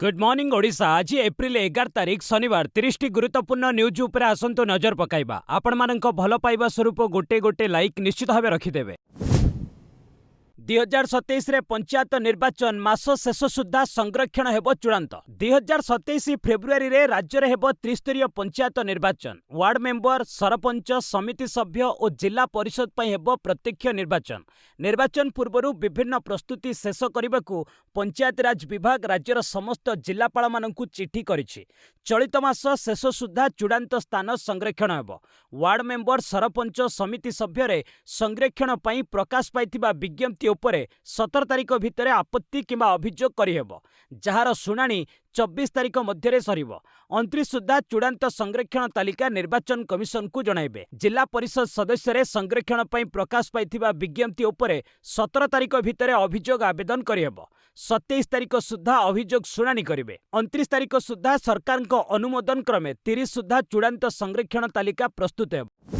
Good morning Odisha. आज April 11 तारिख शनिवार 30 गुरुत्वपूर्ण न्यूज उपरे आसंतु नजर पकाइबा। आपण मानक भल पाइबा स्वरूप गोटे गोटे लाइक निश्चित भाव रखिदेवे। 2027 रे पंचायत निर्वाचन मास शेष सुधा संरक्षण हेबो चूड़ांत। 2027 फेब्रुआरी रे राज्य रे हेबो त्रिस्तरीय पंचायत निर्वाचन। वार्ड मेंबर, सरपंच, समिति सभ्य और जिला परिषद पई हेबो प्रत्यक्ष निर्वाचन। निर्वाचन पूर्वरु विभिन्न प्रस्तुति शेष करबाकू पंचायत राज विभाग राज्यर समस्त जिलापाल मानकू चिठी करिछि। चलित मास शेष सुधा चूड़ांत स्थान संरक्षण हेबो। वार्ड मेंबर, सरपंच, समिति सभ्य रे संरक्षण पई प्रकाश पाइथिबा विज्ञप्ति उपरे 17 तारिख भितर आपत्ति किंबा अभियोग करिहेबो, जहार शुणाणी 24 तारिख मध्य सरिबो। 29 सुधा चूड़ांत संरक्षण तालिका निर्वाचन कमिशन को जणाइबे। जिला परिषद सदस्य रे संरक्षण पई प्रकाश पाइथिबा विज्ञप्ति उपरे 17 तारिख भितर अभियोग आवेदन करिहेबो। 27 तारिख सुधा अभियोग शुणाणी करिवे। 29 तारिख सुधा सरकार अनुमोदन क्रमे 30 सुधा चूड़ांत संरक्षण तालिका प्रस्तुत हेबो।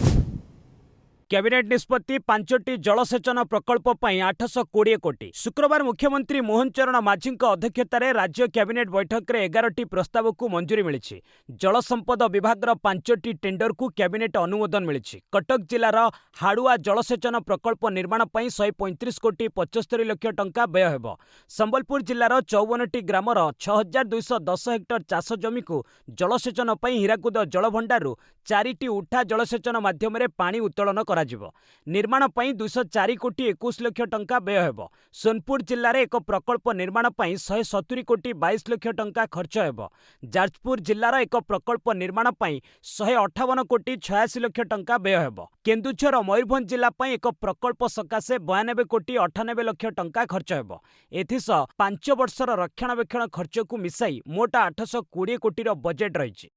कैबिनेट निष्पत्ति 5टी जलसेचन प्रकल्प पर 820 कोटी। शुक्रवार मुख्यमंत्री मोहन चरण माझी अध्यक्षतार राज्य कैबिनेट बैठक में 11टी प्रस्ताव को मंजूरी मिली। जल संपद विभाग 5टी टेंडर को कैबिनेट अनुमोदन मिली। कटक जिलार हाड़ुआ जलसेचन प्रकल्प निर्माण पर 135 कोटी 75 लाख टंका व्यय हेबो। संबलपुर जिलार 54टी ग्रामर 6210 हेक्टर चाष जमी को जलसेचन पर हीराकुद जलभंडारू 4टी उठा जलसेचन माध्यम पानी उत्तोलन कर निर्माण पई 204 कोटी 21 लाख टंका व्यय हेबो। सोनपुर जिल्ला रे एक प्रकल्प निर्माण पई 170 कोटी 22 लाख टंका खर्च हेबो। जाजपुर जिल्लार एक प्रकल्प निर्माण पई 158 कोटी 86 लाख टंका व्यय हेबो। केन्दुझर और मयूरभंज जिला पई एक प्रकल्प सकाशे 92 कोटी 98 लाख टंका खर्च हेबो। एथिस 5 वर्षर रक्षणाबेक्षण खर्च को मिसाई मोट 820 कोटी बजेट रही।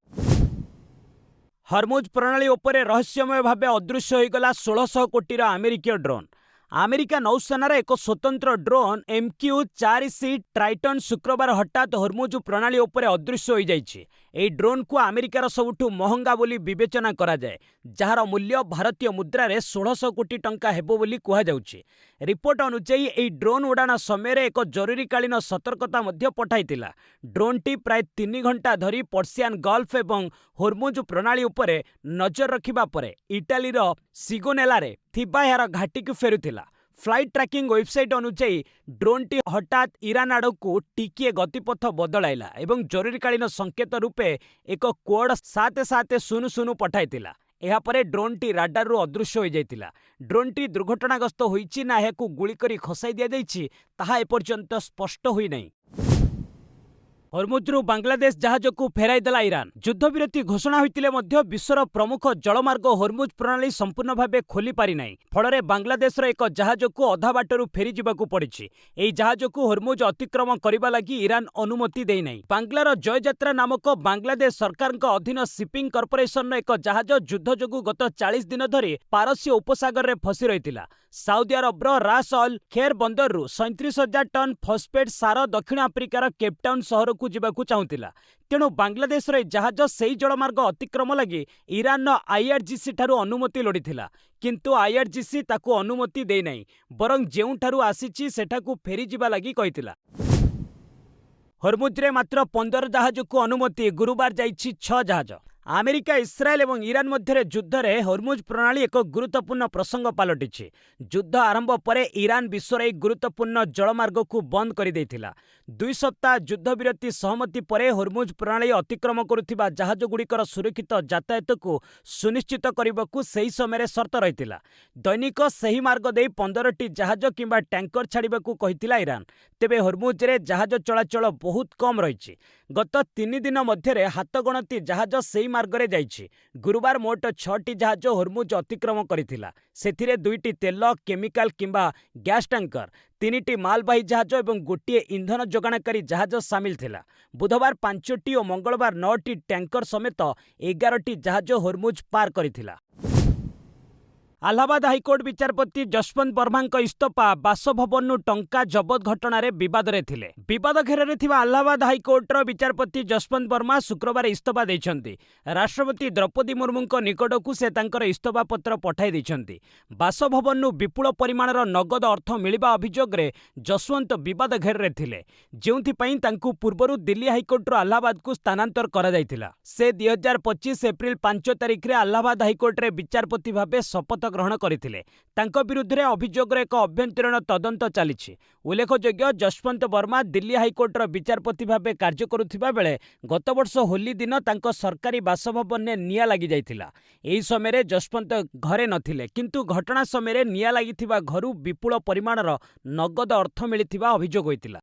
हरमुज प्रणाली उपरे रहस्यमय भावे अदृश्य होइगला 1600 कोटीर अमेरिकीय ड्रोन। अमेरिका नौसेनार एक स्वतंत्र ड्रोन MQ-4C ट्राइटन शुक्रवार हठात हरमुज प्रणाली उपरे अदृश्य हो जाइछि। एही ड्रोन को अमेरिकार सबुठु महंगा बोली विवेचना करा जाए, जहार मूल्य भारतीय मुद्रा रे 1600 कोटी टंका हेबो बोली कुहा जाउछि। रिपोर्ट अनुसार एही ड्रोन उड़ाण समय एक जरूरीकालीन सतर्कता मध्य पठाइतिला। ड्रोनटी प्राय 3 घंटा धरी पर्सियान गल्फ एवं हरमुज प्रणाली उपरे नजर रखिबा परे इटालीर सिगोनेलारे थिबा यार घाटी को फेरुथिला। फ्लाइट ट्रैकिंग वेबसाइट अनुसार ड्रोनटी हठात ईरान आड़कू टिकिए गतिपथ बदलाइला एवं जरूरीकालीन संकेत रूपे एक कोड 7700 पठाइतिला। एहापरे ड्रोनटी राडाररू अदृश्य हो जाइतिला। ड्रोनटी दुर्घटनाग्रस्त होइछि ना एहाकू गुली करी खसाई दिया जाइछि ताहा एपर्यंत स्पष्ट होई नाही। हरमुजरू बांग्लादेश जहाज को फेराई देला ईरान। युद्धविरति घोषणा होइतिले मध्य विश्वर प्रमुख जलमार्ग हरमुज प्रणाली संपूर्ण भावे खोली पारि नाही। फଳରେ बांग्लादेशर एक जहाज को अधा बाटरू फेरी जिबाकू पड़िछि। एही जहाज को हरमुज अतिक्रमण करबा लागि ईरान अनुमति देई नाही। बांग्लार जययात्रा नामक बांग्लादेश सरकार अधीन शिपिंग कॉर्पोरेशन एक जहाज युद्ध जोगु गत 40 दिन धरी पारस्य उपसागर रे फसी रहितिला। साउदी अरबर रास अल खेर बंदररू 37,000 टन फस्फेट सार दक्षिण आफ्रिकार केपटाउन सहर को जिबाकू चाहुतिला। तेणु बांग्लादेश रे जहाज सेही जलमार्ग अतिक्रम लगी ईरान IRGC ठारू अनुमति लोड़ीथिला, किंतु IRGC ताकू अनुमति देई नाही, बरं जेउठारू आसीछि सेठाकू फेरी जिबा लगी कहितिला। हरमुजरे मात्र 15 जहाज को अनुमति, गुरुवार जाइछि 6 जहाज। अमेरिका, इस्राएल और ईरान मध्य युद्ध रे हरमुज प्रणाली एक गुरुत्वपूर्ण प्रसंग पलटिछि। युद्ध आरंभ पर ईरान विश्वर एक गुरुत्वपूर्ण जलमार्ग को बंद कर देइथिला। 2 सप्ताह युद्धविरति सहमति पर हरमुज प्रणाली अतिक्रम करुथिबा जहाज गुड़िकर सुरक्षित यातायात को सुनिश्चित करबाकू सही समय शर्त रहितिला। दैनिक सही मार्ग दे 15टी जहाज किंबा टैंकर छाड़बाकू कहितिला ईरान। तेबे हरमुज रे जहाज चलाचल बहुत कम रहिछि। गत 3 दिन मध्य हाथ गणति जहाज सही मार्ग रे जाइछि। गुरुवार मोट 6टी जहाज हरमुज अतिक्रम करिथिला। सेथिरे 2टी तेल, केमिकल किंबा गैस टैंकर, 3टी मालबाही जहाज और गोटे इंधन जोगाणकारी जहाज सामिल थिला। बुधवार 5टी और मंगलवार 9टी टैंकर समेत 11टी जहाज हरमुज पार करिथिला। ଆହ୍ଲାବାଦ ହାଇକୋର୍ଟ ବିଚାରପତି ଯଶବନ୍ତ ବର୍ମାଙ୍କ ଇସ୍ତଫା ବାସଭବନରୁ ଟଙ୍କା ଜବତ ଘଟଣାରେ ବିବାଦରେ ଥିଲେ। ବିବାଦ ଘେରରେ ଥିବା ଆହ୍ଲାବାଦ ହାଇକୋର୍ଟର ବିଚାରପତି ଯଶବନ୍ତ ବର୍ମା ଶୁକ୍ରବାର ଇସ୍ତଫା ଦେଇଛନ୍ତି। ରାଷ୍ଟ୍ରପତି ଦ୍ରୌପଦୀ ମୁର୍ମୁଙ୍କ ନିକଟକୁ ସେ ତାଙ୍କର ଇସ୍ତଫା ପତ୍ର ପଠାଇ ଦେଇଛନ୍ତି। ବାସଭବନରୁ ବିପୁଳ ପରିମାଣର ନଗଦ ଅର୍ଥ ମିଳିବା ଅଭିଯୋଗରେ ଯଶବନ୍ତ ବିବାଦ ଘେରରେ ଥିଲେ, ଯେଉଁଥିପାଇଁ ତାଙ୍କୁ ପୂର୍ବରୁ ଦିଲ୍ଲୀ ହାଇକୋର୍ଟରୁ ଆହ୍ଲାବାଦକୁ ସ୍ଥାନାନ୍ତର କରାଯାଇଥିଲା। ସେ 2025 ଏପ୍ରିଲ 5 ତାରିଖରେ ଆହ୍ଲାବାଦ ହାଇକୋର୍ଟରେ ବିଚାରପତି ଭାବେ ଶପଥ ଗ୍ରହଣ କରିଥିଲେ। ତାଙ୍କ ବିରୁଦ୍ଧରେ ଅଭିଯୋଗର ଏକ ଅଭ୍ୟନ୍ତରୀଣ ତଦନ୍ତ ଚାଲିଛି। ଉଲ୍ଲେଖଯୋଗ୍ୟ, ଯଶବନ୍ତ ବର୍ମା ଦିଲ୍ଲୀ ହାଇକୋର୍ଟର ବିଚାରପତି ଭାବେ କାର୍ଯ୍ୟ କରୁଥିବା ବେଳେ ଗତବର୍ଷ ହୋଲି ଦିନ ତାଙ୍କ ସରକାରୀ ବାସଭବନରେ ନିଆଁ ଲାଗିଯାଇଥିଲା। ଏହି ସମୟରେ ଯଶବନ୍ତ ଘରେ ନଥିଲେ, କିନ୍ତୁ ଘଟଣା ସମୟରେ ନିଆଁ ଲାଗିଥିବା ଘରୁ ବିପୁଳ ପରିମାଣର ନଗଦ ଅର୍ଥ ମିଳିଥିବା ଅଭିଯୋଗ ହୋଇଥିଲା।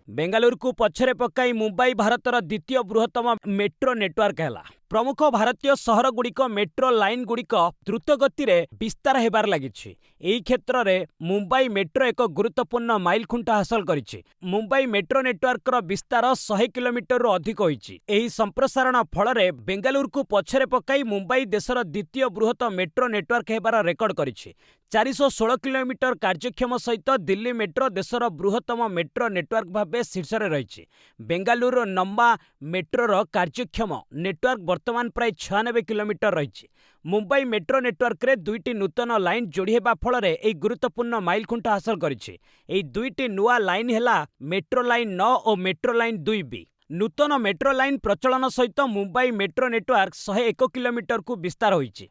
ବେଙ୍ଗାଲୁରୁକୁ ପଛରେ ପକାଇ ମୁମ୍ବାଇ ଭାରତର ଦ୍ୱିତୀୟ ବୃହତ୍ତମ ମେଟ୍ରୋ ନେଟୱାର୍କ ହେଲା। ପ୍ରମୁଖ ଭାରତୀୟ ସହରଗୁଡ଼ିକ ମେଟ୍ରୋ ଲାଇନ୍‌ଗୁଡ଼ିକ ଦ୍ରୁତଗତିରେ ବିସ୍ତାର ହେବାରେ ଲାଗିଛି। ଏହି କ୍ଷେତ୍ରରେ ମୁମ୍ବାଇ ମେଟ୍ରୋ ଏକ ଗୁରୁତ୍ୱପୂର୍ଣ୍ଣ ମାଇଲଖୁଣ୍ଟ ହାସଲ କରିଛି। ମୁମ୍ବାଇ ମେଟ୍ରୋ ନେଟୱାର୍କର ବିସ୍ତାର 100 କିଲୋମିଟରରୁ ଅଧିକ ହୋଇଛି। ଏହି ସମ୍ପ୍ରସାରଣ ଫଳରେ ବେଙ୍ଗାଲୁରୁକୁ ପଛରେ ପକାଇ ମୁମ୍ବାଇ ଦେଶର ଦ୍ୱିତୀୟ ବୃହତ ମେଟ୍ରୋ ନେଟୱାର୍କ ହେବାର ରେକର୍ଡ କରିଛି। 416 କିଲୋମିଟର କାର୍ଯ୍ୟକ୍ଷମ ସହିତ ଦିଲ୍ଲୀ ମେଟ୍ରୋ ଦେଶର ବୃହତ୍ତମ ମେଟ୍ରୋ ନେଟୱାର୍କ ଭାବେ ଶୀର୍ଷରେ ରହିଛି। ବେଙ୍ଗାଲୁରୁ ନମ୍ମା ମେଟ୍ରୋର କାର୍ଯ୍ୟକ୍ଷମ ନେଟୱାର୍କ ବର୍ତ୍ତମାନ ପ୍ରାୟ 96 କିଲୋମିଟର ରହିଛି। ମୁମ୍ବାଇ ମେଟ୍ରୋ ନେଟୱାର୍କରେ 2ଟି ନୂତନ ଲାଇନ୍ ଯୋଡ଼ି ହେବା ଫଳରେ ଏହି ଗୁରୁତ୍ୱପୂର୍ଣ୍ଣ ମାଇଲଖୁଣ୍ଟ ହାସଲ କରିଛି। ଏହି 2ଟି ନୂଆ ଲାଇନ୍ ହେଲା ମେଟ୍ରୋ ଲାଇନ୍ 9 ଓ ମେଟ୍ରୋ ଲାଇନ୍ 2B। ନୂତନ ମେଟ୍ରୋ ଲାଇନ୍ ପ୍ରଚଳନ ସହିତ ମୁମ୍ବାଇ ମେଟ୍ରୋ ନେଟୱାର୍କ 101 କିଲୋମିଟରକୁ ବିସ୍ତାର ହୋଇଛି।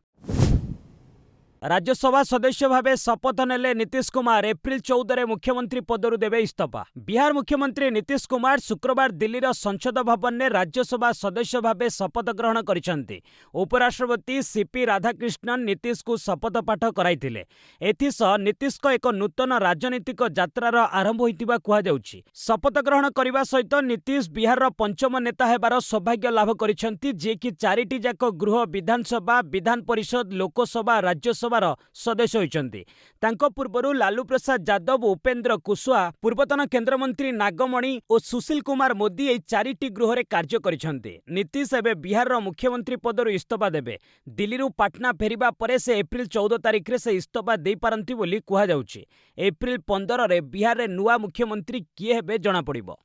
राज्यसभा सदस्य भावे शपथ नेले नीतीश कुमार एप्रिल 14 मुख्यमंत्री पदरु देवे इस्तीफा। बिहार मुख्यमंत्री नीतीश कुमार शुक्रवार दिल्लीर संसद भवन में राज्यसभा सदस्य भावे शपथ ग्रहण करिसेंति। उपराष्ट्रपति सीपी राधाकृष्णन नीतीश को शपथ पाठ कराइथिले। एथिसह नीतीश को एक नूतन राजनीतिक यात्रार आरंभ होइतिबा कुहा जाउछि। शपथ ग्रहण करने सहित नीतीश बिहार पंचम नेता हेबार सौभाग्य लाभ करिसेंति, जे कि 4टी जाक गृह विधानसभा, विधान परिषद, लोकसभा, राज्यसभा सदस्य होइचंती। तांको पूर्वरु लालू प्रसाद यादव, उपेंद्र कुशवाहा, पूर्वतन केंद्रमंत्री नागमणि और सुशील कुमार मोदी एई 4टी गृह रे कार्य करिसेंती। नीतीश एबे बिहार मुख्यमंत्री पदरु इस्तीफा देबे। दिल्ली पाटना फेरिबा परे से एप्रिल 14 तारिख रे से इस्तीफा देई पारंती बोली कुहा जाउछि। एप्रिल 15 रे बिहार रे नुआ मुख्यमंत्री किए हेबे जणा पड़िबो।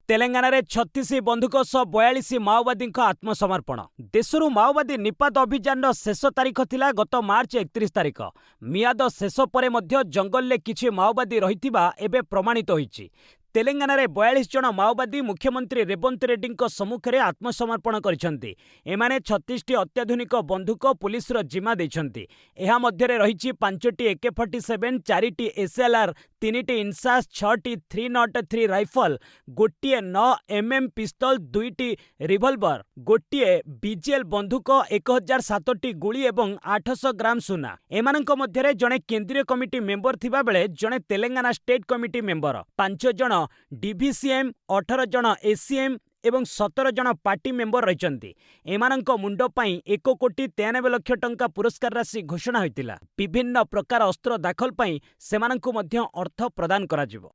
तेलंगाना रे 36 बंधुक सह 42 माओवादी आत्मसमर्पण। देशरू माओवादी निपात अभियान शेष तारीख थिला गत मार्च 31 तारिख। मियाद शेष परे मध्य जंगल ले किछि माओवादी रहिथिबा एबे प्रमाणित होईछि। तेलंगाना रे 42 जन माओवादी मुख्यमंत्री रेवंत रेड्डी सम्मुखें आत्मसमर्पण करिसेंति। एमाने 36टी अत्याधुनिक बंधुक पुलिस जिम्मा देइछंति। एहा मध्यरे रहिछि 5टी AK-47, 4टी SLR, 3टी इंसास, 6टी 303 राइफल, गोटिए 9 mm पिस्तल, 2टी रिवॉल्वर, गोटिए BGL बंधुक, 1007टी गुली एवं 800 ग्राम सुना। एमानंक मध्यरे जणे केंद्रीय कमिटी मेंबर थिबा बेले जणे तेलंगाना स्टेट कमिटी मेंबर, 5 जण DVCM, 18 जण ACM एवं 17 जण पार्टी मेंबर रहिचंती। एमानंक मुंड पई 1,93 लाख टंका पुरस्कार राशि घोषणा होइतिला। विभिन्न प्रकार अस्त्र दाखल पई सेमानंकु मध्य अर्थ प्रदान कराजिवो।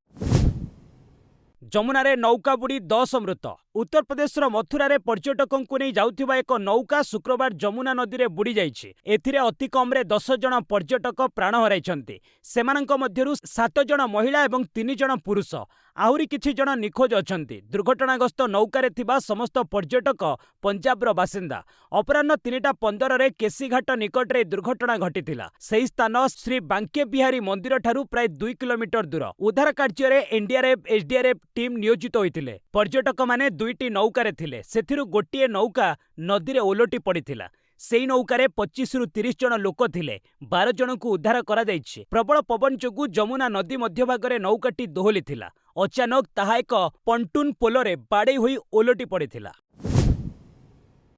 जमुनारे नौका बुड़ी 10 मृत। उत्तर प्रदेश मथुरा पर्यटकों को नहीं जाउथिबा एक नौका शुक्रवार जमुना नदी में बुड़ी जाइछि। एथिरे अति कम 10 जन पर्यटक प्राण हराइछंती। सेमानंक मध्यरु 7 जन महिला एवं 3 जन पुरुष, आहुरी किछि जन निखोज अछंती। दुर्घटनाग्रस्त नौकारे थिबा समस्त पर्यटक पंजाबर बासिंदा। अपराह्न 3:15 रे केसीघाट निकट रे दुर्घटना घटिथिला। सेही स्थान श्री बांके बिहारी मंदिर ठारू प्राय 2 किलोमीटर दूर। उद्धार कार्य रे एनडीआरएफ एसडीआरएफ टीम नियोजित होइथिले। पर्यटक माने 2टी नौकारे थिले। सेथिरु गोटिए नौका नदी रे ओलटी पड़िथिला। सेई नौकारे 25 रु 30 जन लोक थिले। 12 जन को उद्धार करा जाइछि। प्रबल पवन जोगु जमुना नदी मध्यभागरे नौकाटी दोहली थिला। अचानक ताहा एक पंटून पोलरे बाड़े होई ओलटी पड़िथिला।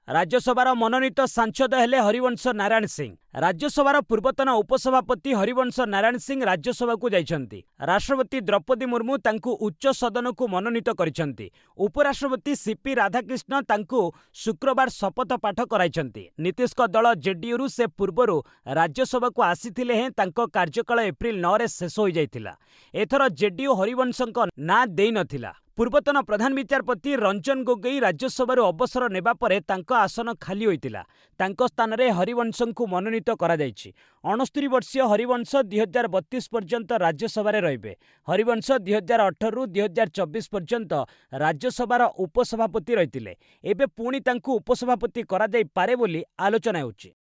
राज्यसभार मनोनीत सांसद हेले हरिवंश नारायण सिंह। राज्यसभार पूर्वतन उपसभापति हरिवंश नारायण सिंह राज्यसभा को जाइछंती। राष्ट्रपति द्रौपदी मुर्मू तांकु उच्च सदन को मनोनीत करिछंती। उपराष्ट्रपति सीपी राधाकृष्ण तांकु शुक्रवार शपथ पाठ कराइछंती। नीतीश को दल जेडीयू से पूर्वरु राज्यसभा को आसीथिले हें तांको कार्यकाल एप्रिल 9 रे शेष होई जाइथिला। एथर जेडीयू हरिवंशଙ୍କ ना देई नथिला। ପୂର୍ବତନ ପ୍ରଧାନ ବିଚାରପତି ରଞ୍ଜନ ଗୋଗୋଇ ରାଜ୍ୟସଭାରୁ ଅବସର ନେବା ପରେ ତାଙ୍କ ଆସନ ଖାଲି ହୋଇଥିଲା। ତାଙ୍କ ସ୍ଥାନରେ ହରିବଂଶଙ୍କୁ ମନୋନୀତ କରାଯାଇଛି। 69 ବର୍ଷୀୟ ହରିବଂଶ 2032 ପର୍ଯ୍ୟନ୍ତ ରାଜ୍ୟସଭାରେ ରହିବେ। ହରିବଂଶ 2018ରୁ 2024 ପର୍ଯ୍ୟନ୍ତ ରାଜ୍ୟସଭାର ଉପସଭାପତି ରହିଥିଲେ। ଏବେ ପୁଣି ତାଙ୍କୁ ଉପସଭାପତି କରାଯାଇପାରେ ବୋଲି ଆଲୋଚନା ହେଉଛି।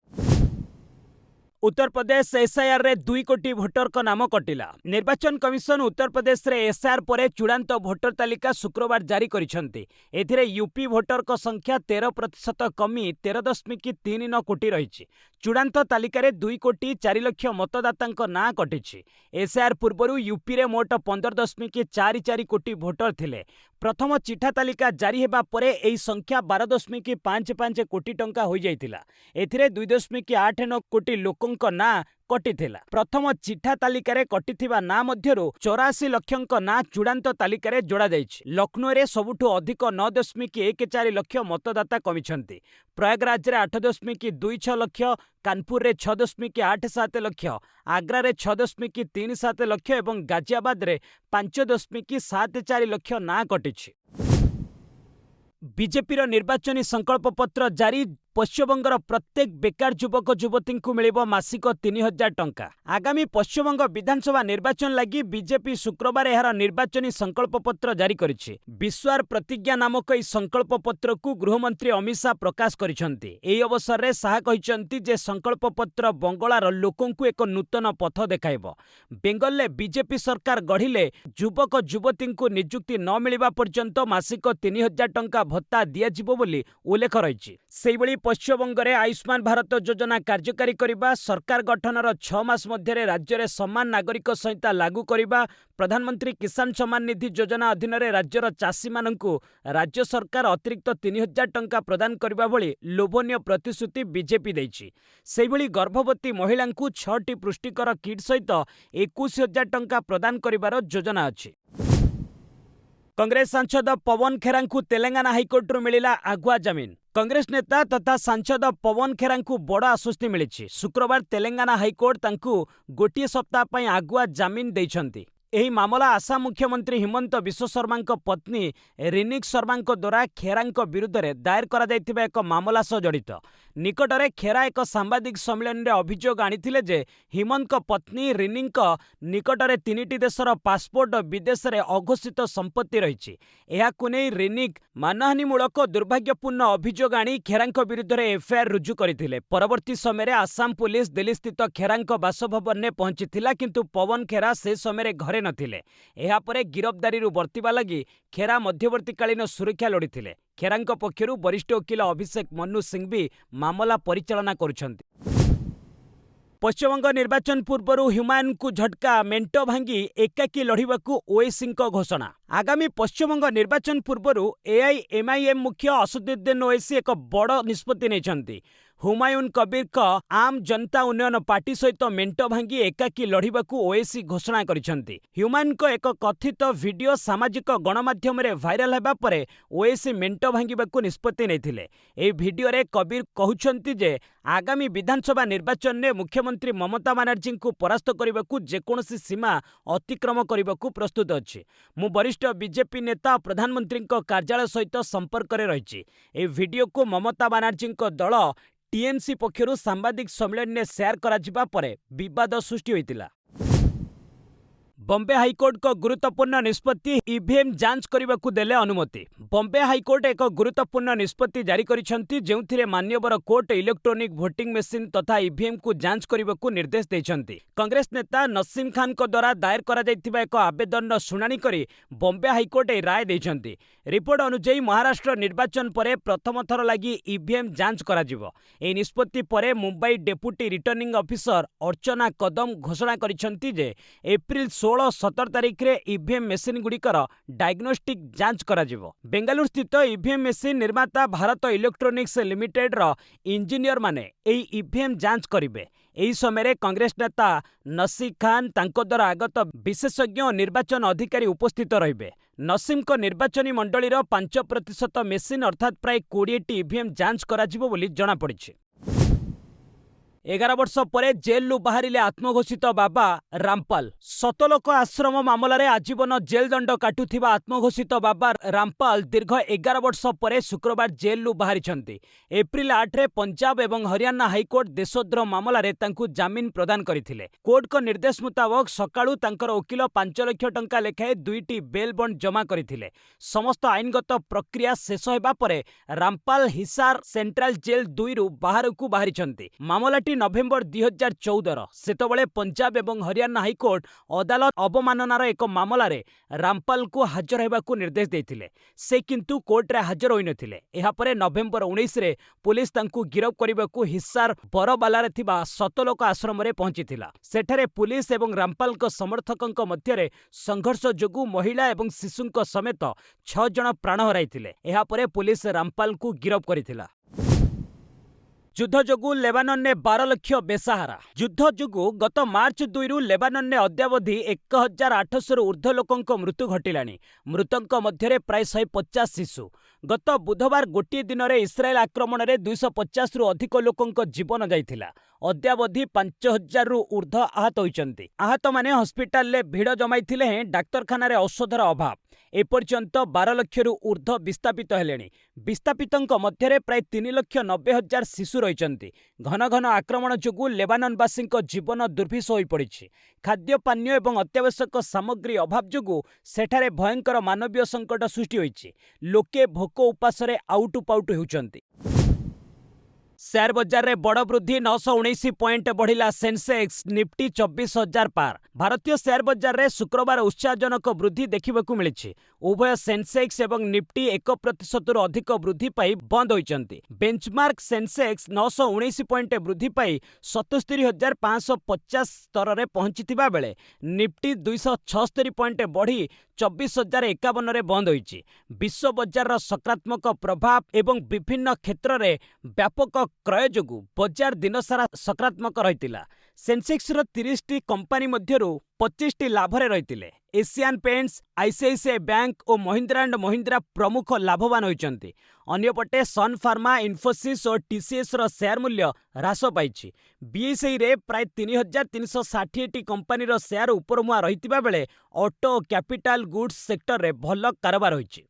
उत्तर-प्रदेश एसआईआर रे 2 कोटी भोटर का नाम कटिला। निर्वाचन कमिशन उत्तर प्रदेश रे एसआईआर पर चूड़ांत भोटर तालिका शुक्रवार जारी करिसेंती। एथिरे यूपी भोटर का संख्या 13% कमी 13.39 कोटी रही। चूड़ांत तालिका रे 2 कोटी 4 लाख मतदाता ना कटिछि। एसआईआर पूर्व यूपी रे मोट 15.44 कोटी भोटर थिले। प्रथम चिठा तालिका जारी हेबा परे एही संख्या 12.55 कोटी टंका होई जाइतिला। एथिरे 2.89 कोटी लोकंक ना कटिथिला। प्रथम चिठा तालिका रे कटिथिबा ना मध्यरु 84 लक्षंक ना चूड़ांत तालिका रे जोड़ा जाइछि। लखनऊ रे सबुठु अधिक 9.14 लाख मतदाता कमिछंती। प्रयागराज रे 8.26 लाख, कानपुर रे 6.87 लाख, आग्रा रे 6.37 लाख एवं गाजियाबाद रे 5.74 लाख ना कटिछि। बीजेपी निर्वाचनी संकल्प पत्र जारी। पश्चिमबंगर प्रत्येक बेकार युवक युवती को मिलिबो मासिक 3000 टंका। आगामी पश्चिमबंग विधानसभा निर्वाचन लगी बीजेपी शुक्रवार एहार निर्वाचनी संकल्प पत्र जारी करिछि। विश्वार प्रतिज्ञा नामक ई संकल्प पत्र को गृहमंत्री अमित शाह प्रकाश करिसंती। एही अवसर रे शाह कहिसंती जे संकल्प पत्र बंगलार लोकंकु एक नूतन पथ देखाइबो। बेंगल बीजेपी सरकार गढ़िले युवक युवती को नियुक्ति न मिलिबा पर्यंत मासिक 3000 टंका भत्ता दियाजिबो बोली उल्लेख रहिछि। सेहिबळी पश्चिमबंग में आयुष्मान भारत योजना कार्यकारी करने, सरकार गठनर 6 मास मध्य राज्य में समान नागरिक संहिता लागू करने, प्रधानमंत्री किसान सम्मान निधि योजना अधीन राज्यर चाषी मानू राज्य सरकार अतिरिक्त 3000 टंका प्रदान करने भली लोभनीय प्रतिश्रुति बीजेपी देइछि। सेहिभली गर्भवती महिला 6टी पुष्टिकर किट सहित 21,000 टंका प्रदान करिबार योजना अछि। कांग्रेस सांसद पवन खेरा को तेलंगाना हाइकोर्ट मिलिला आगुआ जमीन। कांग्रेस नेता तथा सांसद पवन खेरा को बड़ आश्वस्ति मिली। शुक्रवार तेलंगाना हाइकोर्ट तांकु गोटे सप्ताह पर आगुआ जमीन देइछंती। एही मामला आसाम मुख्यमंत्री हिमंत विश्व शर्मा पत्नी रिनिक शर्मा द्वारा खेरा विरुद्ध में दायर करा जायतिबा एक मामला सह जड़ित। निकटरे खेरा एक सांबादिक सम्मेलन में अभियोग आनिथिले जे हिमंत पत्नी रिनिक निकटरे 3टी देशर पासपोर्ट विदेश में अघोषित संपत्ति रही। एहाकु नै रिनिक मानहानिमूलक दुर्भाग्यपूर्ण अभियोग आनी खेरा विरुद्ध में एफआईआर रुजु करथिले। परवर्ती समय आसाम पुलिस दिल्ली स्थित खेरा बासभवन में पहुंचीथिला, किंतु पवन खेरा से समय घरे नथिले। एहापरे गिरफ्तारी बर्तिबा लगी खेरा मध्यवर्तीकालीन सुरक्षा लोड़िथिले। खेरांक पक्षरु वरिष्ठ वकील अभिषेक मनु सिंह भी मामला परिचालना करुछंती। पश्चिमबंग निर्वाचन पूर्व हुमायूं को झटका, मेंट भांगी एकाकी लड़िबाकू ओवैसी घोषणा। आगामी पश्चिमबंग निर्वाचन पूर्व एआईएमआईएम मुख्य असदुद्दीन ओवैसी एक बड़ निष्पत्ति नेछंती। हुमायूं कबीर का आम जनता उन्नयन पार्टी सहित मेंट भांगी एकाकी लड़िबाकू ओवैसी घोषणा करिसेंती। हुमायूं को एक कथित वीडियो सामाजिक गणमाध्यम रे भाइराल हेबा परे ओवैसी मेंट भांगिबाकू निष्पत्ति नेथिले। एही वीडियो रे कबीर कहउछंती जे आगामी विधानसभा निर्वाचन में मुख्यमंत्री ममता बनर्जी को परास्त करने जेकोसी सीमा अतिक्रम करने को प्रस्तुत अछि। मु वरिष्ठ बीजेपी नेता प्रधानमंत्री कार्यालय सहित संपर्क में रही। ए वीडियो को ममता बनर्जी दल टीएमसी पक्षरु सांबादिक सम्मेलन में शेयर करा परे विवाद सृष्टि होइतिला। बॉम्बे हाईकोर्ट को गुरुत्वपूर्ण निष्पत्ति, ईवीएम जांच करने को देले अनुमति। बॉम्बे हाईकोर्ट एक गुरुत्वपूर्ण निष्पत्ति जारी करिसेंती, जेउथिरे मान्यवर कोर्ट इलेक्ट्रोनिक वोटिंग मशीन तथा ईवीएम को जांच करने को निर्देश देइछंती। कांग्रेस नेता नसीम खान को द्वारा दायर करा जाइतिबा एक आवेदन शुणाणी करी बॉम्बे हाईकोर्ट ए राय देइछंती। रिपोर्ट अनुसार महाराष्ट्र निर्वाचन पर प्रथम थर लगी ईवीएम जांच करा जिवो। ए निष्पत्ति परे मुंबई डेप्यूटी रिटर्निंग ऑफिसर अर्चना कदम घोषणा करिसेंती जे एप्रिल 16-17 तारिख रे ईवीएम मेसीन गुड़िकर डायग्नोस्टिक जांच करा जिवो। बेंगालुरु स्थित ईवीएम मेसीन निर्माता भारत इलेक्ट्रोनिक्स लिमिटेड रो इंजीनियर माने एही ईवीएम जांच करिवे। एही समय कांग्रेस नेता नसीम खान तांको द्वारा आगत विशेषज्ञ और निर्वाचन अधिकारी उपस्थित रहिबे। नसीम को निर्वाचनी मंडलीर 5% मेसीन अर्थात प्राय 20टी ईवीएम जांच करा जिवो बोली जणा पड़िछि। 11 ବର୍ଷ ପରେ ଜେଲରୁ ବାହାରିଲେ ଆତ୍ମଘୋଷିତ ବାବା ରାମପାଲ। ସତଲୋକ ଆଶ୍ରମ ମାମଲାରେ ଆଜୀବନ ଜେଲ ଦଣ୍ଡ କାଟୁଥିବା ଆତ୍ମଘୋଷିତ ବାବା ରାମପାଲ ଦୀର୍ଘ 11 ବର୍ଷ ପରେ ଶୁକ୍ରବାର ଜେଲରୁ ବାହାରିଛନ୍ତି। ଏପ୍ରିଲ 8ରେ ପଞ୍ଜାବ ଏବଂ ହରିୟାଣା ହାଇକୋର୍ଟ ଦେଶଦ୍ରୋହ ମାମଲାରେ ତାଙ୍କୁ ଜାମିନ ପ୍ରଦାନ କରିଥିଲେ। କୋର୍ଟଙ୍କ ନିର୍ଦ୍ଦେଶ ମୁତାବକ ସକାଳୁ ତାଙ୍କର ଓକିଲ 5 ଲକ୍ଷ ଟଙ୍କା ଲେଖାଏଁ 2ଟି ବେଲ୍ ବଣ୍ଡ ଜମା କରିଥିଲେ। ସମସ୍ତ ଆଇନଗତ ପ୍ରକ୍ରିୟା ଶେଷ ହେବା ପରେ ରାମପାଲ ହିସାର ସେଣ୍ଟ୍ରାଲ ଜେଲ୍ 2ରୁ ବାହାରକୁ ବାହାରିଛନ୍ତି। ମାମଲାଟି ନଭେମ୍ବର 2014ର। ସେତେବେଳେ ପଞ୍ଜାବ ଏବଂ ହରିୟାଣା ହାଇକୋର୍ଟ ଅଦାଲତ ଅବମାନନାର ଏକ ମାମଲାରେ ରାମପାଲଙ୍କୁ ହାଜର ହେବାକୁ ନିର୍ଦ୍ଦେଶ ଦେଇଥିଲେ। ସେ କିନ୍ତୁ କୋର୍ଟରେ ହାଜର ହୋଇନଥିଲେ। ଏହାପରେ ନଭେମ୍ବର 19ରେ ପୁଲିସ ତାଙ୍କୁ ଗିରଫ କରିବାକୁ ହିସାର ବରବାଲାରେ ଥିବା ସତଲୋକ ଆଶ୍ରମରେ ପହଞ୍ଚିଥିଲା। ସେଠାରେ ପୁଲିସ ଏବଂ ରାମପାଲଙ୍କ ସମର୍ଥକଙ୍କ ମଧ୍ୟରେ ସଂଘର୍ଷ ଯୋଗୁଁ ମହିଳା ଏବଂ ଶିଶୁଙ୍କ ସମେତ 6 ଜଣ ପ୍ରାଣ ହରାଇଥିଲେ। ଏହାପରେ ପୁଲିସ ରାମପାଲଙ୍କୁ ଗିରଫ କରିଥିଲା। ଯୁଦ୍ଧ ଯୋଗୁଁ ଲେବାନନରେ 12 ଲକ୍ଷ ବେସାହାରା। ଯୁଦ୍ଧ ଯୋଗୁଁ ଗତ ମାର୍ଚ୍ଚ 2ରୁ ଲେବାନନରେ ଅଦ୍ୟାବଧି 1800ରୁ ଉର୍ଦ୍ଧ୍ୱ ଲୋକଙ୍କ ମୃତ୍ୟୁ ଘଟିଲାଣି। ମୃତଙ୍କ ମଧ୍ୟରେ ପ୍ରାୟ 150 ଶିଶୁ। ଗତ ବୁଧବାର ଗୋଟିଏ ଦିନରେ ଇସ୍ରାଏଲ ଆକ୍ରମଣରେ 250ରୁ ଅଧିକ ଲୋକଙ୍କ ଜୀବନ ଯାଇଥିଲା। ଅଦ୍ୟାବଧି 5000ରୁ ଉର୍ଦ୍ଧ୍ୱ ଆହତ ହୋଇଛନ୍ତି। ଆହତମାନେ ହସ୍ପିଟାଲରେ ଭିଡ଼ ଜମାଇଥିଲେ ହେଁ ଡାକ୍ତରଖାନାରେ ଔଷଧର ଅଭାବ। ଏପର୍ଯ୍ୟନ୍ତ 12 ଲକ୍ଷରୁ ଉର୍ଦ୍ଧ୍ୱ ବିସ୍ଥାପିତ ହେଲେଣି। ବିସ୍ଥାପିତଙ୍କ ମଧ୍ୟରେ ପ୍ରାୟ 3,90,000 ଶିଶୁ ରହିଛନ୍ତି। ଘନ ଘନ ଆକ୍ରମଣ ଯୋଗୁଁ ଲେବାନନବାସୀଙ୍କ ଜୀବନ ଦୁର୍ବିଷ ହୋଇପଡ଼ିଛି। ଖାଦ୍ୟ ପାନୀୟ ଏବଂ ଅତ୍ୟାବଶ୍ୟକ ସାମଗ୍ରୀ ଅଭାବ ଯୋଗୁଁ ସେଠାରେ ଭୟଙ୍କର ମାନବୀୟ ସଙ୍କଟ ସୃଷ୍ଟି ହୋଇଛି। ଲୋକେ ଭୋକ ଉପାସରେ ଆଉଟୁପାଉଟୁ ହେଉଛନ୍ତି। शेयर बजार रे बड़ वृद्धि 919 पॉइंट बढ़िला सेंसेक्स निफ्टी 24,000 पार। भारतीय शेयर बजार रे शुक्रवार उत्साहजनक वृद्धि देखिबाकू मिलिछि। उभय सेंसेक्स एवं निफ्टी 1% रु अधिक वृद्धि पाई बंद होइचंती। बेंचमार्क सेंसेक्स 919 पॉइंट वृद्धि पाई 77,550 स्तर रे पहुंचीथिबा बेले निफ्टी 276 पॉइंट बढ़ी 24,051 रे बंद होइछि। विश्व बजार सकारात्मक प्रभाव एवं विभिन्न क्षेत्र रे व्यापक क्रय जोगु बजार दिनसारा सकारात्मक रहितिला। सेंसेक्स 30टी कंपनी मध्यरु 25टी लाभरे रहितिले। एशियन पेंट्स, आईसीआईसीआई बैंक और महिंद्रा एंड महिंद्रा प्रमुख लाभवान होइचंती। अन्यपटे सन फार्मा, इन्फोसिस और टीसीएस रो शेयर मूल्य ह्रास पाइछि। बीएसई रे प्राय 3,360टी कंपनी रो शेयर उपरमुआ रहितिबा बेले ऑटो और कैपिटल गुड्स सेक्टर रे भल कारोबार होइछि।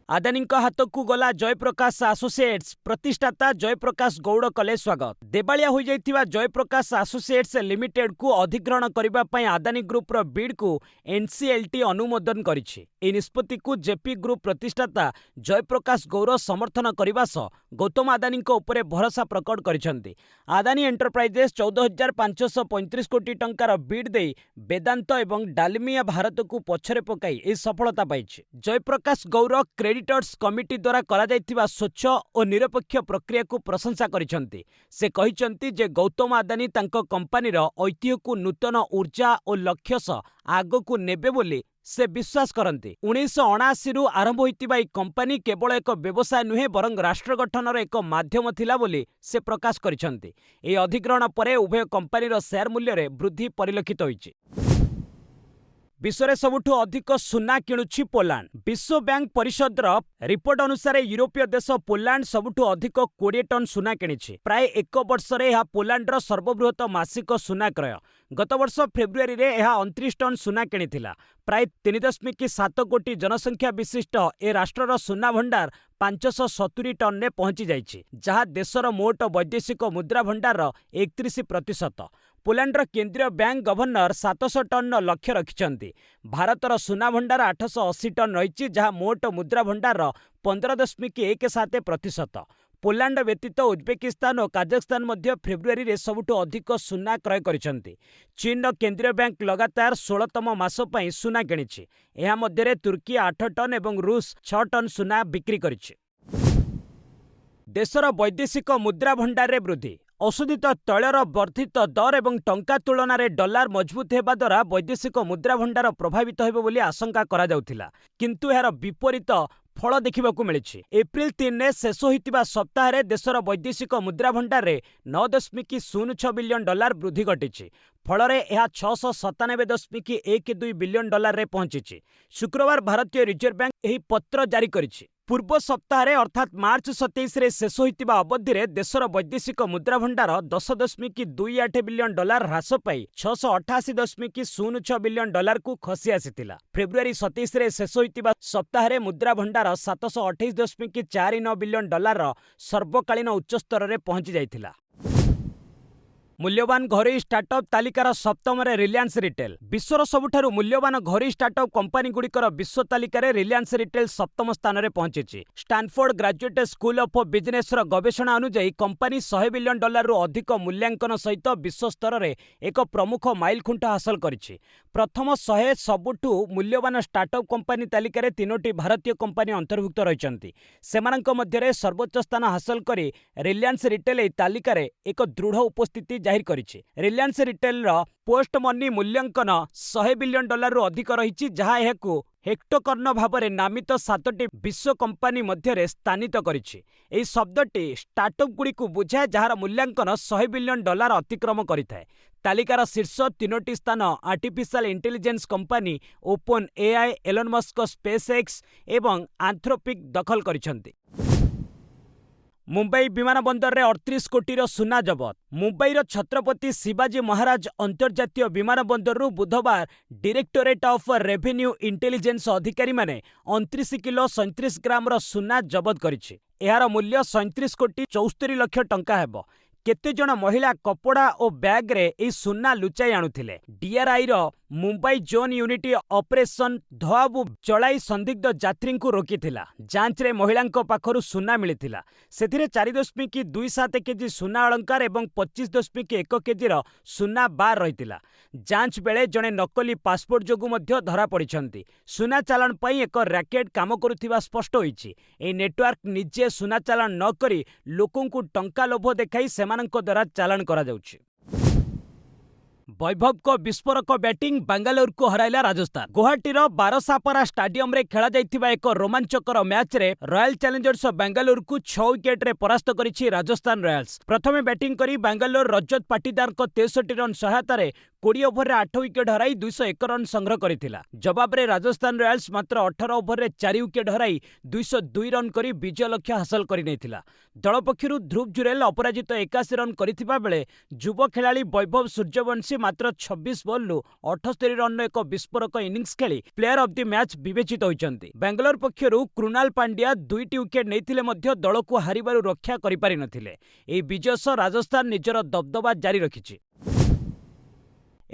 आदानीଙ୍କ ହାତକୁ ଗଲା ଜୟପ୍ରକାଶ ଆସୋସିଏଟ୍ସ। ପ୍ରତିଷ୍ଠାତା ଜୟପ୍ରକାଶ ଗୌଡ଼ କଲେ ସ୍ୱାଗତ। ଦେବାଳିଆ ହୋଇଯାଇଥିବା ଜୟପ୍ରକାଶ ଆସୋସିଏଟ୍ସ ଲିମିଟେଡ୍କୁ ଅଧିଗ୍ରହଣ କରିବା ପାଇଁ ଆଦାନୀ ଗ୍ରୁପର ବିଡ୍କୁ ଏନ୍ସିଏଲ୍ଟି ଅନୁମୋଦନ କରିଛି। ଏହି ନିଷ୍ପତ୍ତିକୁ ଜେପି ଗ୍ରୁପ ପ୍ରତିଷ୍ଠାତା ଜୟପ୍ରକାଶ ଗୌଡ଼ ସମର୍ଥନ କରିବା ସହ ଗୌତମ ଆଦାନୀଙ୍କ ଉପରେ ଭରସା ପ୍ରକଟ କରିଛନ୍ତି। ଆଦାନୀ ଏଣ୍ଟରପ୍ରାଇଜେସ୍ 14,535 କୋଟି ଟଙ୍କାର ବିଡ୍ ଦେଇ ବେଦାନ୍ତ ଏବଂ ଡାଲମିଆ ଭାରତକୁ ପଛରେ ପକାଇ ଏହି ସଫଳତା ପାଇଛି। ଜୟପ୍ରକାଶ ଗୌଡ଼ କ୍ରେଡିଟର୍ସ କମିଟି ଦ୍ୱାରା କରାଯାଇଥିବା ସ୍ୱଚ୍ଛ ଓ ନିରପେକ୍ଷ ପ୍ରକ୍ରିୟାକୁ ପ୍ରଶଂସା କରିଛନ୍ତି। ସେ କହିଛନ୍ତି ଯେ ଗୌତମ ଆଦାନୀ ତାଙ୍କ କମ୍ପାନୀର ଐତିହ୍ୟକୁ ନୂତନ ଉର୍ଜା ଓ ଲକ୍ଷ୍ୟ ସହ ଆଗକୁ ନେବେ ବୋଲି ସେ ବିଶ୍ୱାସ କରନ୍ତି। 1979ରୁ ଆରମ୍ଭ ହୋଇଥିବା ଏହି କମ୍ପାନୀ କେବଳ ଏକ ବ୍ୟବସାୟ ନୁହେଁ ବରଂ ରାଷ୍ଟ୍ର ଗଠନର ଏକ ମାଧ୍ୟମ ଥିଲା ବୋଲି ସେ ପ୍ରକାଶ କରିଛନ୍ତି। ଏହି ଅଧିଗ୍ରହଣ ପରେ ଉଭୟ କମ୍ପାନୀର ସେୟାର ମୂଲ୍ୟରେ ବୃଦ୍ଧି ପରିଲକ୍ଷିତ ହୋଇଛି। विश्व में सबुठु अधिक सुना किणुछि पोलैंड। विश्व बैंक परिषदर रिपोर्ट अनुसार यूरोपीय देश पोलैंड सबुठु अधिक 20 टन सुना किणिछि। प्राय 1 वर्ष रे यह पोलैंडर सर्वबृहत मासिक सुना क्रय। गत वर्ष फेब्रुआरी रे यह 29 टन सुना किणिथिला। प्राय 3.7 कोटी जनसंख्या विशिष्ट ए राष्ट्रर सुना भंडार 570 टन ने पहुंची जाइछि, जहाँ देशर मोट वैदेशिक मुद्रा भंडार 31%। पोलैंडर केंद्रीय बैंक गवर्नर 700 टन लक्ष्य रखिछन्ति। भारतर सुना भंडार 880 टन रही, जहाँ मोट मुद्रा भंडार 15.17%। पोलैंड व्यतीत उज्बेकिस्तान और काजाखस्तान मध्य फेब्रुआरी रे सबुठु अधिक सुना क्रय करिसन्ति। चीन केंद्रीय बैंक लगातार 16तम मास पई सुना किणिछि। एहा मध्यरे तुर्की 8 टन एवं रूस 6 टन सुना बिक्री करिछि। देशर वैदेशिक मुद्रा भंडार रे वृद्धि। अशोधित तैलर वर्धित दर एवं टंका तुलन में डॉलर मजबूत होगा द्वारा वैदेशिक मुद्रा भंडार प्रभावित होइबो बोली आशंका करा जाउथिला, किंतु यार विपरीत फल देखिबाकू मिलिछि। एप्रिल 3 रे शेष होइतिबा सप्ताह देशर वैदेशिक मुद्रा भंडार रे 9.06 बिलियन डॉलर वृद्धि घटिछि। ଫଳରେ ଏହା 697.12 ବିଲିୟନ ଡଲାରରେ ପହଞ୍ଚିଛି। ଶୁକ୍ରବାର ଭାରତୀୟ ରିଜର୍ଭ ବ୍ୟାଙ୍କ ଏହି ପତ୍ର ଜାରି କରିଛି। ପୂର୍ବ ସପ୍ତାହରେ ଅର୍ଥାତ୍ ମାର୍ଚ୍ଚ 27ରେ ଶେଷ ହୋଇଥିବା ଅବଧିରେ ଦେଶର ବୈଦେଶିକ ମୁଦ୍ରା ଭଣ୍ଡାର 10.28 ବିଲିୟନ ଡଲାର ହ୍ରାସ ପାଇ 688.06 ବିଲିୟନ ଡଲାରକୁ ଖସି ଆସିଥିଲା। ଫେବୃଆରୀ 27ରେ ଶେଷ ହୋଇଥିବା ସପ୍ତାହରେ ମୁଦ୍ରା ଭଣ୍ଡାର 728.49 ବିଲିୟନ ଡଲାରର ସର୍ବକାଳୀନ ଉଚ୍ଚସ୍ତରରେ ପହଞ୍ଚି ଯାଇଥିଲା। ମୂଲ୍ୟବାନ ଘରୋଇ ଷ୍ଟାର୍ଟଅପ୍ ତାଲିକାର ସପ୍ତମରେ ରିଲାଏନ୍ସ ରିଟେଲ। ବିଶ୍ୱର ସବୁଠାରୁ ମୂଲ୍ୟବାନ ଘରୋଇ ଷ୍ଟାର୍ଟଅପ୍ କମ୍ପାନୀଗୁଡ଼ିକର ବିଶ୍ୱ ତାଲିକାରେ ରିଲାଏନ୍ସ ରିଟେଲ ସପ୍ତମ ସ୍ଥାନରେ ପହଞ୍ଚିଛି। ଷ୍ଟାନଫୋର୍ଡ ଗ୍ରାଜୁଏଟ୍ ସ୍କୁଲ ଅଫ୍ ବିଜନେସର ଗବେଷଣା ଅନୁଯାୟୀ କମ୍ପାନୀ 100 ବିଲିୟନ ଡଲାରରୁ ଅଧିକ ମୂଲ୍ୟାଙ୍କନ ସହିତ ବିଶ୍ୱ ସ୍ତରରେ ଏକ ପ୍ରମୁଖ ମାଇଲଖୁଣ୍ଟ ହାସଲ କରିଛି। ପ୍ରଥମ 100 ସବୁଠୁ ମୂଲ୍ୟବାନ ଷ୍ଟାର୍ଟଅପ୍ କମ୍ପାନୀ ତାଲିକାରେ 3ଟି ଭାରତୀୟ କମ୍ପାନୀ ଅନ୍ତର୍ଭୁକ୍ତ ରହିଛନ୍ତି। ସେମାନଙ୍କ ମଧ୍ୟରେ ସର୍ବୋଚ୍ଚ ସ୍ଥାନ ହାସଲ କରି ରିଲାଏନ୍ସ ରିଟେଲ ଏହି ତାଲିକାରେ ଏକ ଦୃଢ଼ ଉପସ୍ଥିତି ଜାହିର କରିଛି। ରିଲାଏନ୍ସ ରିଟେଲର ପୋଷ୍ଟ ମନି ମୂଲ୍ୟାଙ୍କନ 100 ବିଲିୟନ ଡଲାରରୁ ଅଧିକ ରହିଛି, ଯାହା ଏହାକୁ ହେକ୍ଟୋକର୍ଣ୍ଣ ଭାବରେ ନାମିତ 7ଟି ବିଶ୍ୱ କମ୍ପାନୀ ମଧ୍ୟରେ ସ୍ଥାନିତ କରିଛି। ଏହି ଶବ୍ଦଟି ଷ୍ଟାର୍ଟଅପ୍‌ଗୁଡ଼ିକୁ ବୁଝାଏ ଯାହାର ମୂଲ୍ୟାଙ୍କନ 100 ବିଲିୟନ ଡଲାର ଅତିକ୍ରମ କରିଥାଏ। ତାଲିକାର ଶୀର୍ଷ 3ଟି ସ୍ଥାନ artificial intelligence company open AI, Elon ମସ୍କଙ୍କ ସ୍ପେସ୍ ଏକ୍ସ ଏବଂ ଆନ୍ଥ୍ରୋପିକ୍ ଦଖଲ କରିଛନ୍ତି। ମୁମ୍ବାଇ ବିମାନ ବନ୍ଦରରେ 38 କୋଟିର ସୁନା ଜବତ। ମୁମ୍ବାଇର ଛତ୍ରପତି ଶିବାଜୀ ମହାରାଜ ଅନ୍ତର୍ଜାତୀୟ ବିମାନ ବନ୍ଦରରୁ ବୁଧବାର ଡିରେକ୍ଟୋରେଟ୍ ଅଫ୍ ରେଭିନ୍ୟୁ ଇଣ୍ଟେଲିଜେନ୍ସ ଅଧିକାରୀମାନେ 29 କିଲୋ 37 ଗ୍ରାମର ସୁନା ଜବତ କରିଛି। ଏହାର ମୂଲ୍ୟ 37 କୋଟି 74 ଲକ୍ଷ ଟଙ୍କା ହେବ। କେତେଜଣ ମହିଳା କପଡ଼ା ଓ ବ୍ୟାଗ୍‌ରେ ଏହି ସୁନା ଲୁଚାଇ ଆଣୁଥିଲେ। ଡିଆର୍ଆଇର ମୁମ୍ବାଇ ଜୋନ୍ ୟୁନିଟ୍ ଅପରେସନ୍ ଧଆବୁ ଚଳାଇ ସନ୍ଦିଗ୍ଧ ଯାତ୍ରୀଙ୍କୁ ରୋକିଥିଲା। ଯାଞ୍ଚରେ ମହିଳାଙ୍କ ପାଖରୁ ସୁନା ମିଳିଥିଲା। ସେଥିରେ 4.27 କେଜି ସୁନା ଅଳଙ୍କାର ଏବଂ 25.1 କେଜିର ସୁନା ବାର୍ ରହିଥିଲା। ଯାଞ୍ଚ ବେଳେ ଜଣେ ନକଲି ପାସପୋର୍ଟ ଯୋଗୁଁ ମଧ୍ୟ ଧରାପଡ଼ିଛନ୍ତି। ସୁନା ଚାଲାଣ ପାଇଁ ଏକ ରାକେଟ୍ କାମ କରୁଥିବା ସ୍ପଷ୍ଟ ହୋଇଛି। ଏହି ନେଟୱାର୍କ ନିଜେ ସୁନା ଚାଲାଣ ନ କରି ଲୋକଙ୍କୁ ଟଙ୍କା ଲୋଭ ଦେଖାଇ ସେମାନଙ୍କ ଦ୍ୱାରା ଚାଲାଣ କରାଯାଉଛି। ବୈଭବଙ୍କ ବିସ୍ଫୋରକ ବ୍ୟାଟିଂ ବାଙ୍ଗାଲୋରକୁ ହରାଇଲା ରାଜସ୍ଥାନ। ଗୁଆହାଟୀର ବାରସାପାରା ଷ୍ଟାଡିୟମରେ ଖେଳାଯାଇଥିବା ଏକ ରୋମାଞ୍ଚକର ମ୍ୟାଚ୍ରେ ରୟାଲ ଚ୍ୟାଲେଞ୍ଜର୍ସ ବାଙ୍ଗାଲୋରକୁ 6 ୱିକେଟରେ ପରାସ୍ତ କରିଛି ରାଜସ୍ଥାନ ରୟାଲ୍ସ। ପ୍ରଥମେ ବ୍ୟାଟିଂ କରି ବାଙ୍ଗାଲୋର ରଜତ ପାଟିଦାରଙ୍କ 63 ରନ୍ ସହାୟତାରେ 20 ଓଭରରେ 8 ୱିକେଟ୍ ହରାଇ 201 ରନ୍ ସଂଗ୍ରହ କରିଥିଲା। ଜବାବରେ ରାଜସ୍ଥାନ ରୟାଲ୍ସ ମାତ୍ର 18 ଓଭରରେ 4 ୱିକେଟ୍ ହରାଇ 202 ରନ୍ କରି ବିଜୟ ଲକ୍ଷ୍ୟ ହାସଲ କରିନେଇଥିଲା। ଦଳ ପକ୍ଷରୁ ଧ୍ରୁବ ଜୁରେଲ ଅପରାଜିତ 81 ରନ୍ କରିଥିବା ବେଳେ ଯୁବ ଖେଳାଳି ବୈଭବ ସୂର୍ଯ୍ୟବଂଶୀ ମାତ୍ର 26 ବଲ୍‌ରୁ 78 ରନ୍‌ର ଏକ ବିସ୍ଫୋରକ ଇନିଂସ ଖେଳି ପ୍ଲେୟାର ଅଫ୍ ଦି ମ୍ୟାଚ୍ ବିବେଚିତ ହୋଇଛନ୍ତି। ବାଙ୍ଗାଲୋର ପକ୍ଷରୁ କୃଣାଲ ପାଣ୍ଡ୍ୟା 2ଟି ୱିକେଟ୍ ନେଇଥିଲେ ମଧ୍ୟ ଦଳକୁ ହାରିବାରୁ ରକ୍ଷା କରିପାରିନଥିଲେ। ଏହି ବିଜୟ ସହ ରାଜସ୍ଥାନ ନିଜର ଦବଦବା ଜାରି ରଖିଛି।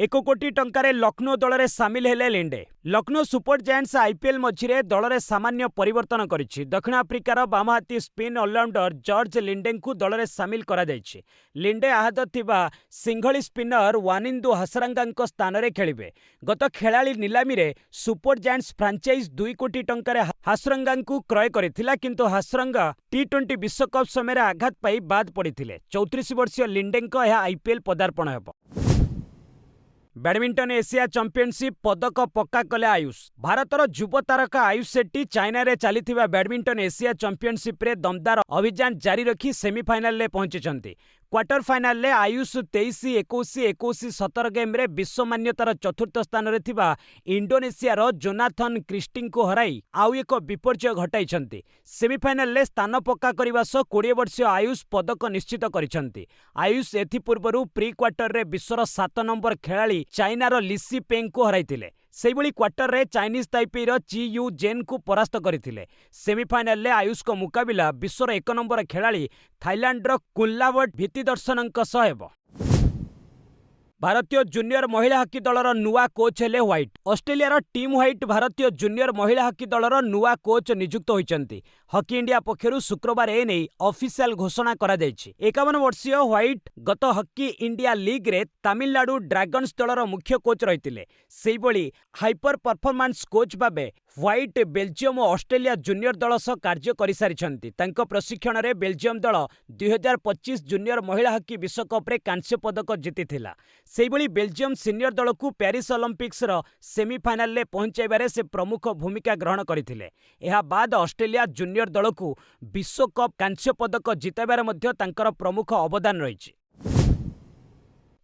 1 କୋଟି ଟଙ୍କାରେ ଲକ୍ଷ୍ନୌ ଦଳରେ ସାମିଲ ହେଲେ Linde. Lucknow super Giants IPL ମଝିରେ ଦଳରେ ସାମାନ୍ୟ ପରିବର୍ତ୍ତନ କରିଛି। ଦକ୍ଷିଣ ଆଫ୍ରିକାର ବାମହାତୀ ସ୍ପିନ୍ ଅଲରାଉଣ୍ଡର ଜର୍ଜ ଲିଣ୍ଡେଙ୍କୁ ଦଳରେ ସାମିଲ କରାଯାଇଛି। ଲିଣ୍ଡେ ଆହତ ଥିବା ସିଂହଳୀ ସ୍ପିନର ୱାନିନ୍ଦୁ ହାସରାଙ୍ଗାଙ୍କ ସ୍ଥାନରେ ଖେଳିବେ। ଗତ ଖେଳାଳି ନିଲାମୀରେ ସୁପର ଜାୟାଣ୍ଟସ୍ ଫ୍ରାଞ୍ଚାଇଜ୍ 2 କୋଟି ଟଙ୍କାରେ ହାସରାଙ୍ଗାଙ୍କୁ କ୍ରୟ କରିଥିଲା, କିନ୍ତୁ ହାସରାଙ୍ଗା ଟି20 ବିଶ୍ୱକପ୍ ସମୟରେ ଆଘାତ ପାଇ ବାଦ୍ ପଡ଼ିଥିଲେ। 34 ବର୍ଷୀୟ ଲିଣ୍ଡେଙ୍କ ଏହା ଆଇପିଏଲ୍ ପଦାର୍ପଣ ହେବ। ବ୍ୟାଡମିଣ୍ଟନ ଏସିଆ ଚାମ୍ପିଅନସିପ୍ ପଦକ ପକ୍କା କଲେ ଆୟୁଷ। ଭାରତର ଯୁବ ତାରକା ଆୟୁଷ ସେଟ୍ଟି ଚାଇନାରେ ଚାଲିଥିବା ବ୍ୟାଡମିଣ୍ଟନ ଏସିଆ ଚାମ୍ପିଅନସିପ୍ରେ ଦମଦାର ଅଭିଯାନ ଜାରି ରଖି ସେମିଫାଇନାଲରେ ପହଞ୍ଚିଛନ୍ତି। କ୍ୱାର୍ଟର ଫାଇନାଲରେ ଆୟୁଷ 23-21-21-17 ଗେମ୍‌ରେ ବିଶ୍ୱ ମାନ୍ୟତାର ଚତୁର୍ଥ ସ୍ଥାନରେ ଥିବା ଇଣ୍ଡୋନେସିଆର ଜୋନାଥନ୍ କ୍ରିଷ୍ଟିଙ୍କୁ ହରାଇ ଆଉ ଏକ ବିପର୍ଯ୍ୟୟ ଘଟାଇଛନ୍ତି। ସେମିଫାଇନାଲରେ ସ୍ଥାନ ପକ୍କା କରିବା ସହ 20 ବର୍ଷୀୟ ଆୟୁଷ ପଦକ ନିଶ୍ଚିତ କରିଛନ୍ତି। ଆୟୁଷ ଏଥିପୂର୍ବରୁ ପ୍ରି କ୍ୱାର୍ଟରରେ ବିଶ୍ୱର 7 ନମ୍ବର ଖେଳାଳି ଚାଇନାର ଲିସି ପେଙ୍ଗଙ୍କୁ ହରାଇଥିଲେ। ସେହିଭଳି କ୍ୱାର୍ଟରରେ ଚାଇନିଜ୍ ତାଇପେଇର ଚି ୟୁ ଜେନ୍‌ଙ୍କୁ ପରାସ୍ତ କରିଥିଲେ। ସେମିଫାଇନାଲରେ ଆୟୁଷଙ୍କ ମୁକାବିଲା ବିଶ୍ୱର 1 ନମ୍ବର ଖେଳାଳି ଥାଇଲାଣ୍ଡର କୁନ୍‌ଲାୱଟ୍ ଭିତିଦର୍ଶନଙ୍କ ସହ ହେବ। ଭାରତୀୟ ଜୁନିୟର ମହିଳା ହକି ଦଳର ନୂଆ କୋଚ୍ ହେଲେ ହ୍ୱାଇଟ୍। ଅଷ୍ଟ୍ରେଲିଆର ଟିମ୍ ହ୍ୱାଇଟ୍ ଭାରତୀୟ ଜୁନିୟର ମହିଳା ହକି ଦଳର ନୂଆ କୋଚ୍ ନିଯୁକ୍ତ ହୋଇଛନ୍ତି। ହକି ଇଣ୍ଡିଆ ପକ୍ଷରୁ ଶୁକ୍ରବାର ଏନେଇ ଅଫିସିଆଲ ଘୋଷଣା କରାଯାଇଛି। 51 ବର୍ଷୀୟ ହ୍ୱାଇଟ୍ ଗତ ହକି ଇଣ୍ଡିଆ ଲିଗ୍‌ରେ ତାମିଲନାଡୁ ଡ୍ରାଗନ୍ସ ଦଳର ମୁଖ୍ୟ କୋଚ୍ ରହିଥିଲେ। ସେହିଭଳି ହାଇପର ପରଫର୍ମାନ୍ସ କୋଚ୍ ଭାବେ ହ୍ୱାଇଟ୍ ବେଲଜିୟମ ଓ ଅଷ୍ଟ୍ରେଲିଆ ଜୁନିୟର ଦଳ ସହ କାର୍ଯ୍ୟ କରିସାରିଛନ୍ତି। ତାଙ୍କ ପ୍ରଶିକ୍ଷଣରେ ବେଲଜିୟମ ଦଳ 2025 ଜୁନିୟର ମହିଳା ହକି ବିଶ୍ୱକପ୍‌ରେ କାଂସ୍ୟ ପଦକ ଜିତିଥିଲା। ସେହିଭଳି ବେଲଜିୟମ ସିନିୟର ଦଳକୁ ପ୍ୟାରିସ୍ ଅଲିମ୍ପିକ୍ସର ସେମିଫାଇନାଲରେ ପହଞ୍ଚାଇବାରେ ସେ ପ୍ରମୁଖ ଭୂମିକା ଗ୍ରହଣ କରିଥିଲେ। ଏହା ବାଦ ଅଷ୍ଟ୍ରେଲିଆ ଜୁନିୟର ଦଳକୁ ବିଶ୍ୱକପ୍ କାଂସ୍ୟ ପଦକ ଜିତାଇବାରେ ମଧ୍ୟ ତାଙ୍କର ପ୍ରମୁଖ ଅବଦାନ ରହିଛି।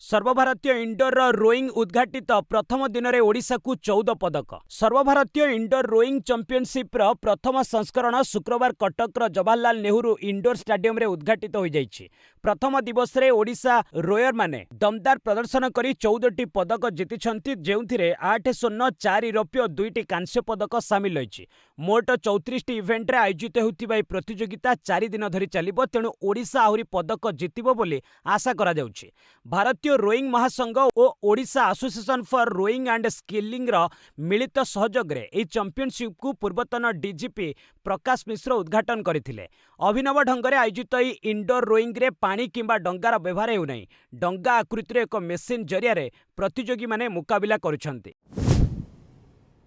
ସର୍ବଭାରତୀୟ ଇଣ୍ଡୋର ରୋଇଂ ଉଦ୍ଘାଟିତ ପ୍ରଥମ ଦିନରେ ଓଡ଼ିଶାକୁ 14 ପଦକ। ସର୍ବଭାରତୀୟ ଇଣ୍ଡୋର ରୋଇଂ ଚାମ୍ପିଅନସିପ୍ର ପ୍ରଥମ ସଂସ୍କରଣ ଶୁକ୍ରବାର କଟକର ଜବାହରଲାଲ ନେହେରୁ ଇଣ୍ଡୋର ଷ୍ଟାଡିୟମରେ ଉଦ୍ଘାଟିତ ହୋଇଯାଇଛି। ପ୍ରଥମ ଦିବସରେ ଓଡ଼ିଶା ରୋୟରମାନେ ଦମଦାର ପ୍ରଦର୍ଶନ କରି 14ଟି ପଦକ ଜିତିଛନ୍ତି, ଯେଉଁଥିରେ 8 ସ୍ୱର୍ଣ୍ଣ, 4 ରୌପ୍ୟ ଓ 2ଟି କାଂସ୍ୟ ପଦକ ସାମିଲ ରହିଛି। ମୋଟ 34ଟି ଇଭେଣ୍ଟରେ ଆୟୋଜିତ ହେଉଥିବା ଏହି ପ୍ରତିଯୋଗିତା 4 ଦିନ ଧରି ଚାଲିବ, ତେଣୁ ଓଡ଼ିଶା ଆହୁରି ପଦକ ଜିତିବ ବୋଲି ଆଶା କରାଯାଉଛି। ଭାରତୀୟ ରୋଇଂ ମହାସଂଘ ଓ Odisha association for rowing and ସ୍କିଲିଂର ମିଳିତ ସହଯୋଗରେ ଏହି ଚାମ୍ପିଅନସିପ୍କୁ ପୂର୍ବତନ ଡିଜିପି ପ୍ରକାଶ ମିଶ୍ର ଉଦ୍ଘାଟନ କରିଥିଲେ। ଅଭିନବ ଢଙ୍ଗରେ ଆୟୋଜିତ ଏହି ଇଣ୍ଡୋର ରୋଇଂରେ ପାଣି କିମ୍ବା ଡଙ୍ଗାର ବ୍ୟବହାର ହେଉନାହିଁ। ଡଙ୍ଗା ଆକୃତିର ଏକ ମେସିନ ଜରିଆରେ ପ୍ରତିଯୋଗୀମାନେ ମୁକାବିଲା କରୁଛନ୍ତି।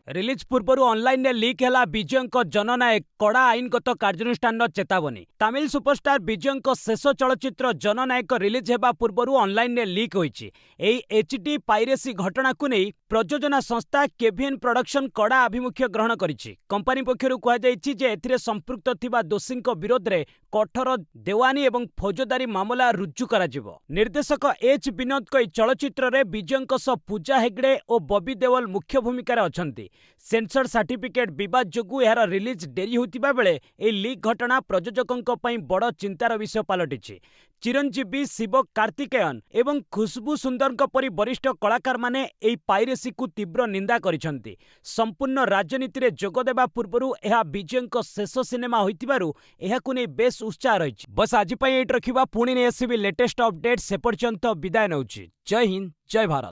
ରିଲିଜ୍ ପୂର୍ବରୁ ଅନଲାଇନରେ ଲିକ୍ ହେଲା ବିଜୟଙ୍କ ଜନନାୟକ, କଡ଼ା ଆଇନଗତ କାର୍ଯ୍ୟାନୁଷ୍ଠାନର ଚେତାବନୀ। ତାମିଲ ସୁପରଷ୍ଟାର ବିଜୟଙ୍କ ଶେଷ ଚଳଚ୍ଚିତ୍ର ଜନନାୟକ ରିଲିଜ୍ ହେବା ପୂର୍ବରୁ ଅନଲାଇନରେ ଲିକ୍ ହୋଇଛି। ଏହି HD ପାଇରେସି ଘଟଣାକୁ ନେଇ ପ୍ରଯୋଜନା ସଂସ୍ଥା କେଭିଏନ୍ ପ୍ରଡକ୍ସନ କଡ଼ା ଆଭିମୁଖ୍ୟ ଗ୍ରହଣ କରିଛି। କମ୍ପାନୀ ପକ୍ଷରୁ କୁହାଯାଇଛି ଯେ ଏଥିରେ ସମ୍ପୃକ୍ତ ଥିବା ଦୋଷୀଙ୍କ ବିରୋଧରେ କଠୋର ଦେୱାନୀ ଏବଂ ଫୌଜଦାରୀ ମାମଲା ରୁଜୁ କରାଯିବ। ନିର୍ଦ୍ଦେଶକ H ବିନୋଦଙ୍କ ଏହି ଚଳଚ୍ଚିତ୍ରରେ ବିଜୟଙ୍କ ସହ ପୂଜା ହେଗଡେ ଓ ବବି ଦେଓଲ ମୁଖ୍ୟ ଭୂମିକାରେ ଅଛନ୍ତି। ସେନ୍ସର ସାର୍ଟିଫିକେଟ ବିବାଦ ଯୋଗୁଁ ଏହାର ରିଲିଜ୍ ଡେରି ହୋଇଥିବା ବେଳେ ଏହି ଲିକ୍ ଘଟଣା ପ୍ରଯୋଜକଙ୍କ ପାଇଁ ବଡ଼ ଚିନ୍ତାର ବିଷୟ ପାଲଟିଛି। ଚିରଞ୍ଜୀବୀ, ଶିବ କାର୍ତ୍ତିକେୟନ ଏବଂ ଖୁସବୁ ସୁନ୍ଦରଙ୍କ ପରି ବରିଷ୍ଠ କଳାକାରମାନେ ଏହି ପାଇରେସିକୁ ତୀବ୍ର ନିନ୍ଦା କରିଛନ୍ତି। ସମ୍ପୂର୍ଣ୍ଣ ରାଜନୀତିରେ ଯୋଗ ଦେବା ପୂର୍ବରୁ ଏହା ବିଜୟଙ୍କ ଶେଷ ସିନେମା ହୋଇଥିବାରୁ ଏହାକୁ ନେଇ ବେଶ୍ ଉତ୍ସାହ ରହିଛି। ବସ୍ ଆଜି ପାଇଁ ଏଇଠି ରଖିବା, ପୁଣି ନେଇ ଆସିବି ଲେଟେଷ୍ଟ ଅପଡେଟ୍। ସେ ପର୍ଯ୍ୟନ୍ତ ବିଦାୟ ନେଉଛି। ଜୟ ହିନ୍ଦ, ଜୟ ଭାରତ।